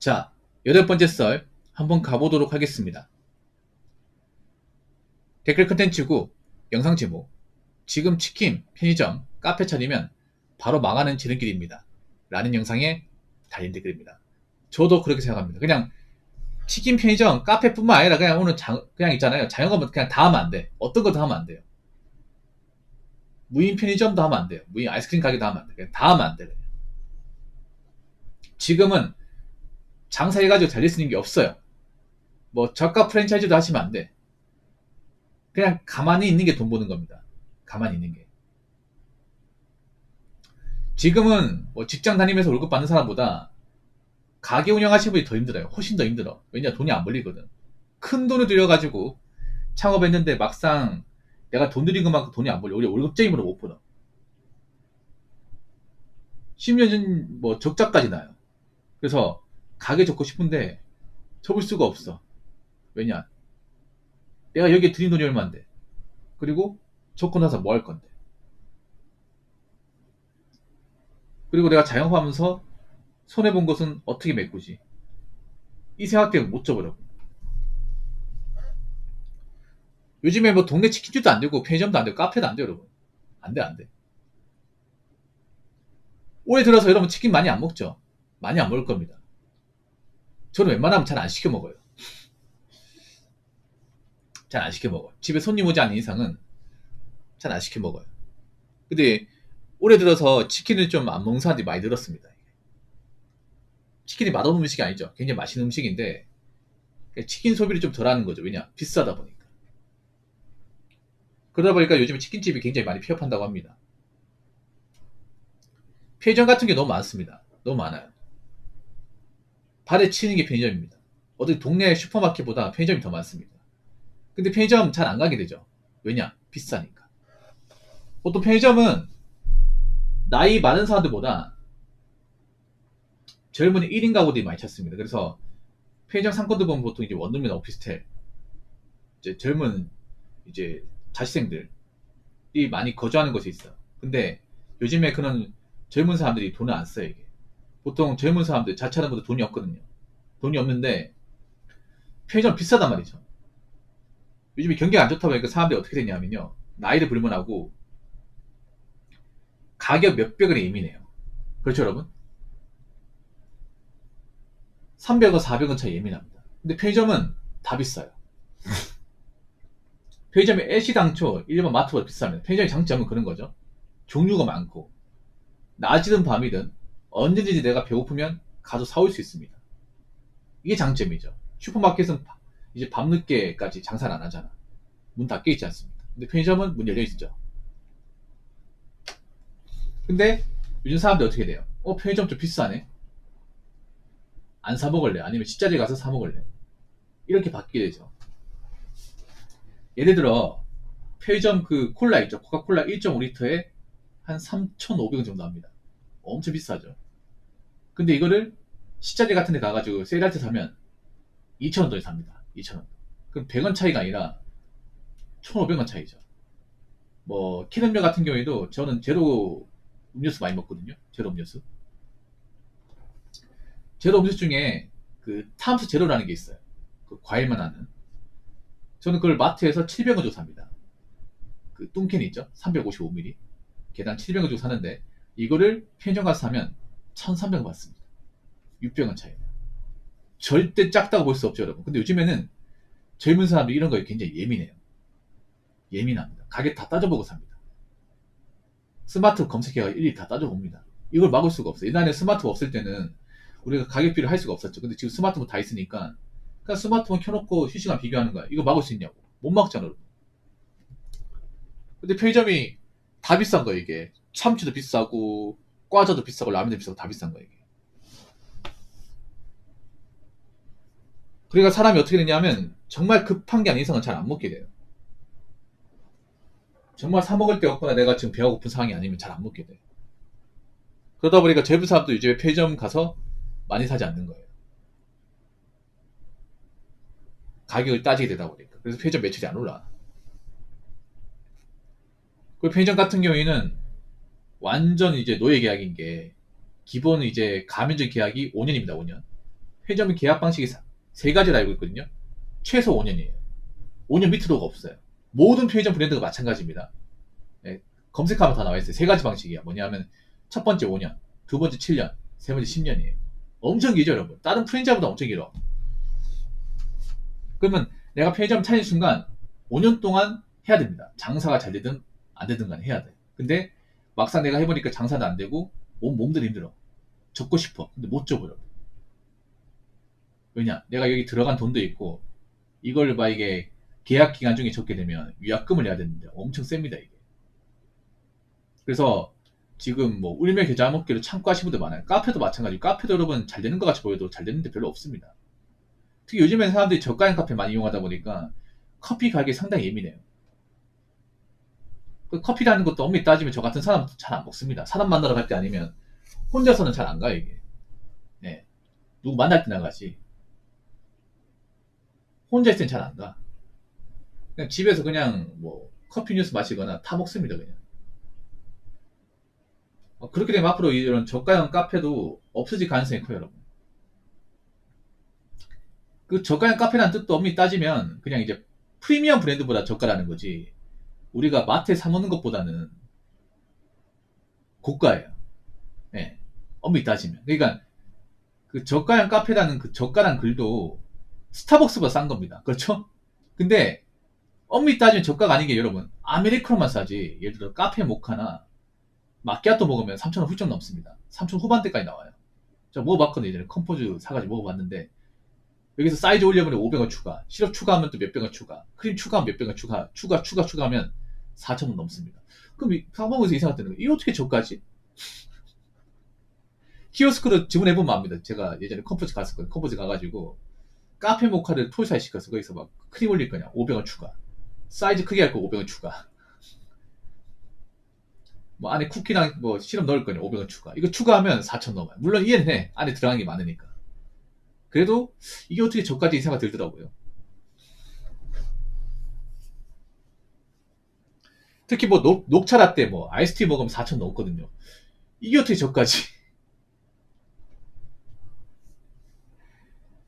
자, 8번째 썰 한번 가보도록 하겠습니다. 댓글 컨텐츠고 영상 제목, 지금 치킨, 편의점, 카페 차리면 바로 망하는 지름길입니다 라는 영상에 달린 댓글입니다. 저도 그렇게 생각합니다. 그냥 치킨, 편의점, 카페뿐만 아니라 그냥 오늘 그냥 있잖아요. 자영업은 그냥 다 하면 안 돼. 어떤 것도 하면 안 돼요. 무인 편의점도 하면 안 돼요. 무인 아이스크림 가게도 하면 안 돼. 그냥 다 하면 안 돼. 지금은 장사해가지고 잘 될 수 있는 게 없어요. 뭐 저가 프랜차이즈도 하시면 안 돼. 그냥 가만히 있는 게 돈 버는 겁니다. 가만히 있는 게. 지금은 뭐 직장 다니면서 월급 받는 사람보다 가게 운영하시는 분이 더 힘들어요. 훨씬 더 힘들어. 왜냐, 돈이 안 벌리거든. 큰 돈을 들여가지고 창업했는데 막상 내가 돈 들인 것만큼 돈이 안 벌려. 우리 월급쟁이보다 못 벌어. 10년 전 뭐 적자까지 나요. 그래서 가게 접고 싶은데 접을 수가 없어. 왜냐, 내가 여기에 들인 돈이 얼마인데, 그리고 접고 나서 뭐 할 건데, 그리고 내가 자영업하면서 손해본 것은 어떻게 메꾸지, 이 생각 때문에 못 접으려고. 요즘에 뭐 동네 치킨집도 안 되고 편의점도 안 되고 카페도 안 돼요, 여러분. 안 돼, 안 돼. 올해 들어서 여러분 치킨 많이 안 먹죠? 많이 안 먹을 겁니다. 저는 웬만하면 잘 안 시켜 먹어요. 잘 안 시켜 먹어요. 집에 손님 오지 않는 이상은 잘 안 시켜 먹어요. 근데 올해 들어서 치킨을 좀 안 먹는 사람들이 많이 늘었습니다. 치킨이 맛없는 음식이 아니죠. 굉장히 맛있는 음식인데 치킨 소비를 좀 덜 하는 거죠. 왜냐, 비싸다 보니까. 그러다 보니까 요즘에 치킨집이 굉장히 많이 폐업한다고 합니다. 편의점 같은 게 너무 많습니다. 너무 많아요. 발에 치는 게 편의점입니다. 어디 동네 슈퍼마켓보다 편의점이 더 많습니다. 근데 편의점 잘 안 가게 되죠. 왜냐, 비싸니까. 보통 편의점은 나이 많은 사람들보다 젊은 1인 가구들이 많이 찾습니다. 그래서 편의점 상권들 보면 보통 이제 원룸이나 오피스텔, 이제 젊은 이제 자취생들이 많이 거주하는 곳이 있어요. 근데 요즘에 그런 젊은 사람들이 돈을 안 써요, 이게. 보통 젊은 사람들, 자취하는 분들 돈이 없거든요. 돈이 없는데 편의점 비싸단 말이죠. 요즘에 경기가 안 좋다 보니까 사람들이 어떻게 되냐면요, 나이를 불문하고 가격 몇백원에 예민해요. 그렇죠, 여러분? 300원, 400원 차이 예민합니다. 근데 편의점은 다 비싸요. 편의점이 애시당초 일반 마트보다 비쌉니다. 편의점의 장점은 그런 거죠. 종류가 많고 낮이든 밤이든 언제든지 내가 배고프면 가서 사올 수 있습니다. 이게 장점이죠. 슈퍼마켓은 이제 밤늦게까지 장사를 안 하잖아. 문 닫혀 있지 않습니다. 근데 편의점은 문 열려 있죠. 근데 요즘 사람들 어떻게 돼요? 편의점 좀 비싸네. 안 사 먹을래? 아니면 식자재 가서 사 먹을래? 이렇게 바뀌게 되죠. 예를 들어 편의점 그 콜라 있죠. 코카콜라 1.5리터에 한 3,500원 정도 합니다. 엄청 비싸죠. 근데 이거를 식자재 같은 데 가가지고 세일할 때 사면 2,000원 돈에 삽니다. 2,000원. 그럼 100원 차이가 아니라 1,500원 차이죠. 뭐 캔음료 같은 경우에도 저는 제로 음료수 많이 먹거든요. 제로 음료수. 제로 음료수 중에 그 탐스 제로라는 게 있어요. 그 과일만 하는. 저는 그걸 마트에서 700원 주고 삽니다. 그 뚱캔 있죠? 355ml. 개당 700원 주고 사는데 이거를 편의점 가서 사면 1,300원 받습니다. 600원 차이. 절대 작다고 볼 수 없죠, 여러분. 근데 요즘에는 젊은 사람들이 이런 거에 굉장히 예민해요. 예민합니다. 가게 다 따져보고 삽니다. 스마트 검색해가 일일이 다 따져봅니다. 이걸 막을 수가 없어요. 옛날에 스마트가 없을 때는 우리가 가격비를 할 수가 없었죠. 근데 지금 스마트폰 다 있으니까 그냥 스마트폰 켜놓고 실시간 비교하는 거야. 이거 막을 수 있냐고. 못 막잖아, 여러분. 근데 편의점이 다 비싼 거야, 이게. 참치도 비싸고 과자도 비싸고 라면도 비싸고 다 비싼 거야, 이게. 그러니까 사람이 어떻게 되냐면 정말 급한 게 아닌 이상은 잘 안 먹게 돼요. 정말 사 먹을 데 없거나 내가 지금 배가 고픈 상황이 아니면 잘 안 먹게 돼. 그러다 보니까 젊은 사람도 이제 편의점 가서 많이 사지 않는 거예요. 가격을 따지게 되다 보니까. 그래서 편의점 매출이 안 올라. 그리고 편의점 같은 경우에는 완전 이제 노예 계약인 게, 기본 이제 가맹점 계약이 5년입니다. 5년. 편의점 계약 방식이 세 가지를 알고 있거든요. 최소 5년이에요. 5년 밑으로가 없어요. 모든 편의점 브랜드가 마찬가지입니다. 네, 검색하면 다 나와 있어요. 세 가지 방식이야. 뭐냐면 첫 번째 5년, 두 번째 7년, 세 번째 10년이에요. 엄청 길죠, 여러분. 다른 프랜차이즈보다 엄청 길어. 그러면 내가 편의점 차린 순간 5년 동안 해야 됩니다. 장사가 잘 되든 안 되든 간에 해야 돼. 근데 막상 내가 해보니까 장사도 안 되고 몸도 힘들어. 접고 싶어. 근데 못 접어요. 왜냐? 내가 여기 들어간 돈도 있고 이걸 막 이게 계약 기간 중에 적게 되면 위약금을 내야 되는데 엄청 셉니다, 이게. 그래서 지금 뭐 울며 겨자 먹기로 참고 하시는 분들 많아요. 카페도 마찬가지. 카페도 여러분 잘 되는 것 같이 보여도 잘 되는데 별로 없습니다. 특히 요즘엔 사람들이 저가형 카페 많이 이용하다 보니까 커피 가격이 상당히 예민해요. 그 커피라는 것도 엄밀히 따지면 저 같은 사람도 잘 안 먹습니다. 사람 만나러 갈 때 아니면 혼자서는 잘 안 가요, 이게. 네. 누구 만날 때 나가지. 혼자 있을 땐 잘 안 가. 그냥 집에서 그냥 뭐 커피 뉴스 마시거나 타 먹습니다, 그냥. 그렇게 되면 앞으로 이런 저가형 카페도 없어질 가능성이 커요, 여러분. 그 저가형 카페라는 뜻도 엄밀히 따지면 그냥 이제 프리미엄 브랜드보다 저가라는 거지. 우리가 마트에 사 먹는 것보다는 고가예요. 예. 엄밀히 따지면. 그러니까 그 저가형 카페라는 그 저가란 글도 스타벅스보다 싼 겁니다. 그렇죠? 근데 엄밀히 따지면 저가가 아닌 게 여러분 아메리카노만 싸지. 예를 들어 카페 모카나 마키아토 먹으면 3,000원 훌쩍 넘습니다. 3,000 후반대까지 나와요. 제가 먹어봤거든요. 예전에 컴포즈 사가지고 먹어봤는데 여기서 사이즈 올려면 500원 추가, 시럽 추가하면 또 몇백 원 추가, 크림 추가하면 몇백 원 추가하면 4,000원 넘습니다. 그럼 사먹으면서 이 생각 드는 거예요. 이거 어떻게 저까지? 키오스크로 주문해보면 압니다. 제가 예전에 컴포즈 갔었거든요. 컴포즈 가가지고 카페 모카를 톨사에 시켰어. 거기서 막 크림 올릴 거냐 500원 추가, 사이즈 크게 할 거 500원 추가, 뭐 안에 쿠키랑 뭐 시럽 넣을 거냐 500원 추가. 이거 추가하면 4,000 넘어요. 물론 이해는 해. 안에 들어간 게 많으니까. 그래도 이게 어떻게 저까지 이 생각 들더라고요. 특히 뭐 녹차 라떼 뭐 아이스티 먹으면 4,000 넘거든요. 이게 어떻게 저까지?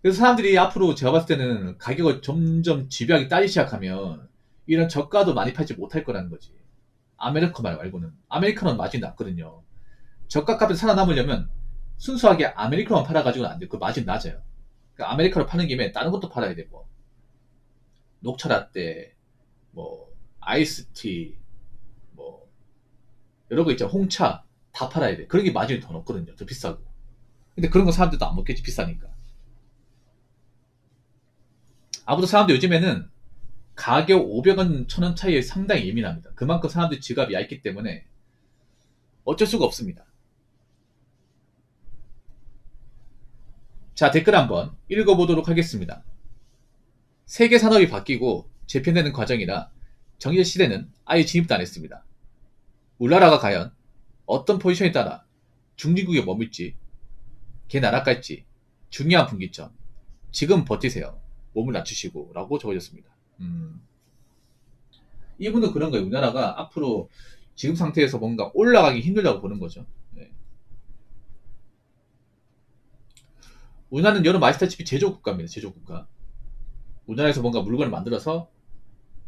그래서 사람들이 앞으로 제가 봤을 때는 가격을 점점 집요하게 따지기 시작하면 이런 저가도 많이 팔지 못할 거라는 거지. 아메리카노 말고는. 아메리카노는 마진이 낮거든요. 저가 값에 살아남으려면 순수하게 아메리카노만 팔아가지고는 안 돼. 그 마진 낮아요. 그러니까 아메리카노 파는 김에 다른 것도 팔아야 돼. 뭐 녹차 라떼, 뭐 아이스티, 뭐 여러 거 있잖아. 홍차 다 팔아야 돼. 그런 게 마진이 더 높거든요. 더 비싸고. 근데 그런 거 사람들도 안 먹겠지, 비싸니까. 아무도 사람들 요즘에는 가격 500원, 1000원 차이에 상당히 예민합니다. 그만큼 사람들 지갑이 얇기 때문에 어쩔 수가 없습니다. 자, 댓글 한번 읽어보도록 하겠습니다. 세계 산업이 바뀌고 재편되는 과정이라 정의 시대는 아예 진입도 안 했습니다. 우리나라가 과연 어떤 포지션에 따라 중진국에 머물지, 걔 나라 갈지 중요한 분기점. 지금 버티세요. 몸을 낮추시고 라고 적어졌습니다. 이분도 그런 거예요. 우리나라가 앞으로 지금 상태에서 뭔가 올라가기 힘들다고 보는 거죠. 네. 우리나라는 여러분 아시다시피 제조국가입니다. 제조국가. 우리나라에서 뭔가 물건을 만들어서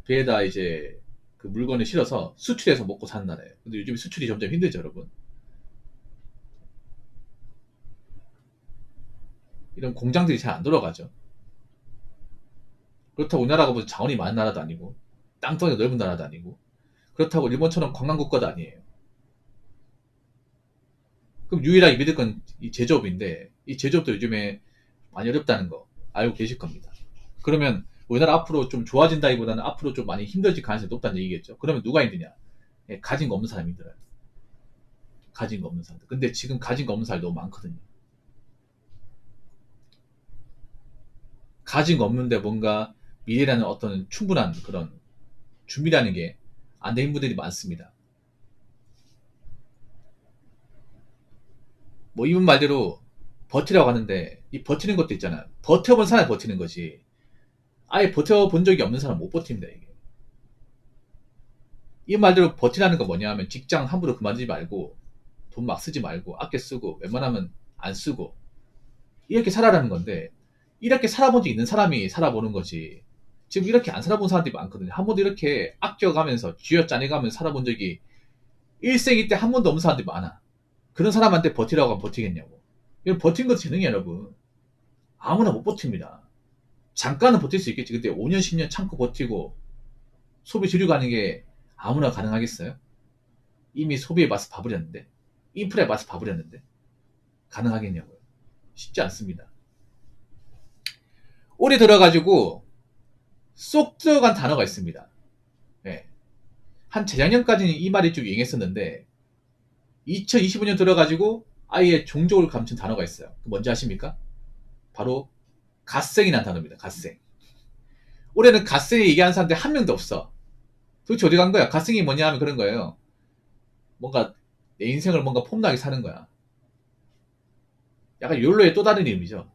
배에다 이제 그 물건을 실어서 수출해서 먹고 사는 나라예요. 근데 요즘 수출이 점점 힘들죠, 여러분. 이런 공장들이 잘 안 돌아가죠. 그렇다고 우리나라가 무슨 자원이 많은 나라도 아니고 땅덩이가 넓은 나라도 아니고 그렇다고 일본처럼 관광국가도 아니에요. 그럼 유일하게 믿을 건 이 제조업인데 이 제조업도 요즘에 많이 어렵다는 거 알고 계실 겁니다. 그러면 우리나라 앞으로 좀 좋아진다기보다는 앞으로 좀 많이 힘들어질 가능성이 높다는 얘기겠죠. 그러면 누가 힘드냐? 예, 가진 거 없는 사람이 힘들어요. 가진 거 없는 사람들. 근데 지금 가진 거 없는 사람이 너무 많거든요. 가진 거 없는데 뭔가 미래라는 어떤 충분한 그런 준비라는 게 안 된 분들이 많습니다. 뭐 이분 말대로 버티라고 하는데 이 버티는 것도 있잖아요. 버텨본 사람이 버티는 거지. 아예 버텨본 적이 없는 사람은 못 버팁니다, 이게. 이 말대로 버티라는 건 뭐냐 하면 직장 함부로 그만두지 말고 돈 막 쓰지 말고 아껴 쓰고 웬만하면 안 쓰고 이렇게 살아라는 건데, 이렇게 살아본 적 있는 사람이 살아보는 거지. 지금 이렇게 안 살아본 사람들이 많거든요. 한 번도 이렇게 아껴가면서 쥐어짜내가면서 살아본 적이 일생일 때 한 번도 없는 사람들이 많아. 그런 사람한테 버티라고 하면 버티겠냐고. 이건 버틴 것도 재능이야, 여러분. 아무나 못 버팁니다. 잠깐은 버틸 수 있겠지. 근데 5년, 10년 참고 버티고 소비 줄이고 하는 게 아무나 가능하겠어요? 이미 소비의 맛을 봐버렸는데, 인프라의 맛을 봐버렸는데, 가능하겠냐고요. 쉽지 않습니다. 올해 들어가지고 쏙 들어간 단어가 있습니다. 네. 한 재작년까지는 이 말이 좀 유행했었는데 2025년 들어가지고 아예 종족을 감춘 단어가 있어요. 뭔지 아십니까? 바로 갓생이라는 단어입니다. 갓생. 올해는 갓생 얘기하는 사람들 한 명도 없어. 도대체 어디 간 거야? 갓생이 뭐냐 하면 그런 거예요. 뭔가 내 인생을 뭔가 폼나게 사는 거야. 약간 욜로의 또 다른 이름이죠.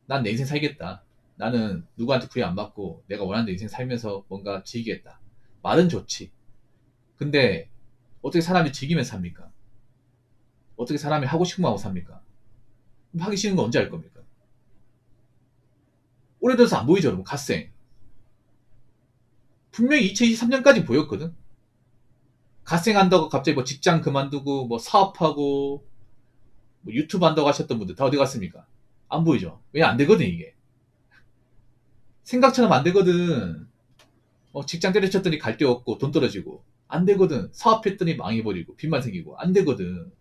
난 내 인생 살겠다. 나는 누구한테 구애 안 받고 내가 원하는 인생 살면서 뭔가 즐기겠다. 말은 좋지. 근데 어떻게 사람이 즐기면서 삽니까? 어떻게 사람이 하고 싶은 거 하고 삽니까? 하기 싫은 거 언제 할 겁니까? 올해 들어서 안 보이죠, 여러분? 갓생. 분명히 2023년까지 보였거든? 갓생 한다고 갑자기 뭐 직장 그만두고 뭐 사업하고 뭐 유튜브 한다고 하셨던 분들 다 어디 갔습니까? 안 보이죠? 왜 안 되거든, 이게. 생각처럼 안 되거든. 직장 때려쳤더니 갈 데 없고 돈 떨어지고. 안 되거든. 사업했더니 망해버리고 빚만 생기고. 안 되거든.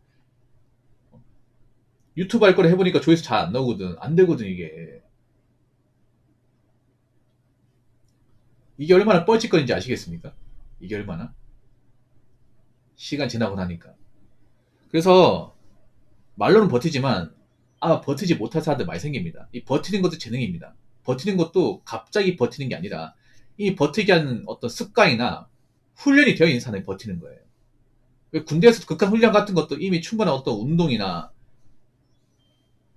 유튜브 할 거를 해보니까 조회수 잘 안 나오거든. 안 되거든, 이게. 이게 얼마나 뻘짓거리인지 아시겠습니까? 이게 얼마나? 시간 지나고 나니까. 그래서 말로는 버티지만 아마 버티지 못할 사람들 많이 생깁니다. 이 버티는 것도 재능입니다. 버티는 것도 갑자기 버티는 게 아니라 이 버티게 하는 어떤 습관이나 훈련이 되어 있는 사람이 버티는 거예요. 군대에서 극한 훈련 같은 것도 이미 충분한 어떤 운동이나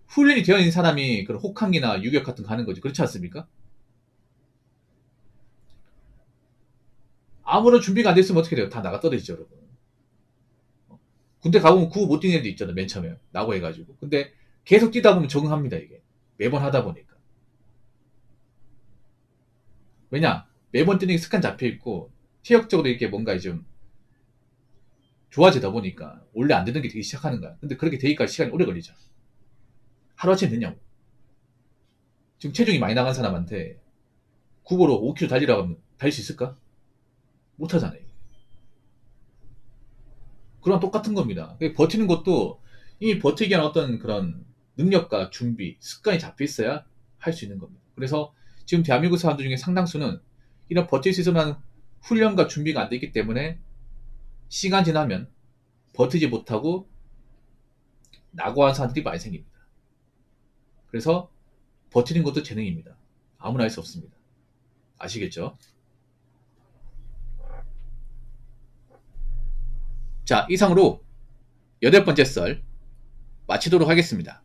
훈련이 되어 있는 사람이 그런 혹한기나 유격 같은 거 하는 거지. 그렇지 않습니까? 아무런 준비가 안 됐으면 어떻게 돼요? 다 나가 떨어지죠, 여러분. 군대 가보면 구호 못 뛰는 애도 있잖아, 맨 처음에. 나고 해가지고. 근데 계속 뛰다 보면 적응합니다, 이게. 매번 하다 보니까. 왜냐? 매번 뛰는 게 습관 잡혀있고, 체력적으로 이렇게 뭔가 좀 좋아지다 보니까, 원래 안 되는 게 되기 시작하는 거야. 근데 그렇게 되기까지 시간이 오래 걸리죠. 하루아침에 되냐고. 지금 체중이 많이 나간 사람한테 9보로 5km 달리라고 하면 달릴 수 있을까? 못 하잖아요. 그런 똑같은 겁니다. 버티는 것도 이미 버티기 위한 어떤 그런 능력과 준비, 습관이 잡혀 있어야 할 수 있는 겁니다. 그래서 지금 대한민국 사람들 중에 상당수는 이런 버틸 수 있을 만한 훈련과 준비가 안 되기 때문에 시간 지나면 버티지 못하고 낙오한 사람들이 많이 생깁니다. 그래서 버티는 것도 재능입니다. 아무나 할 수 없습니다. 아시겠죠? 자, 이상으로 8번째 썰 마치도록 하겠습니다.